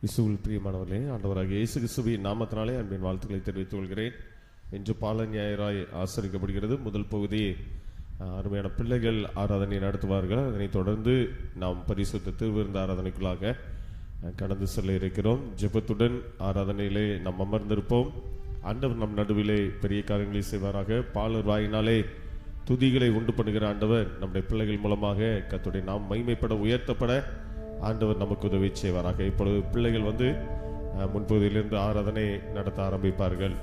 இயேசுவில் பிரியமானவர்களே, ஆண்டவராகிய இயேசு கிறிஸ்துவின் நாமத்தினாலே அன்பின் வாழ்த்துக்களை தெரிவித்துக் கொள்கிறேன். இன்று பால ஞாயிறாய் ஆசரிக்கப்படுகிறது. முதல் பகுதி அருமையான பிள்ளைகள் ஆராதனை நடத்துவார்கள். அதனைத் தொடர்ந்து நாம் பரிசுத்த திருவிருந்த ஆராதனைக்குள்ளாக கடந்து செல்ல இருக்கிறோம். ஜெபத்துடன் ஆராதனையிலே நாம் அமர்ந்திருப்போம். ஆண்டவர் நம் நடுவிலே பெரிய காரியங்களை செய்வாராக. பாலர் வாயினாலே துதிகளை உண்டு பண்ணுகிற ஆண்டவர் நம்முடைய பிள்ளைகள் மூலமாக கர்த்தருடைய நாம் மகிமைப்பட உயர்த்தப்பட ஆண்டவர் நமக்கு உதவி செய்வாராக. இப்பொழுது பிள்ளைகள் முன்பகுதியிலிருந்து ஆராதனை நடத்த ஆரம்பிப்பார்கள்.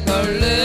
கொள்ளு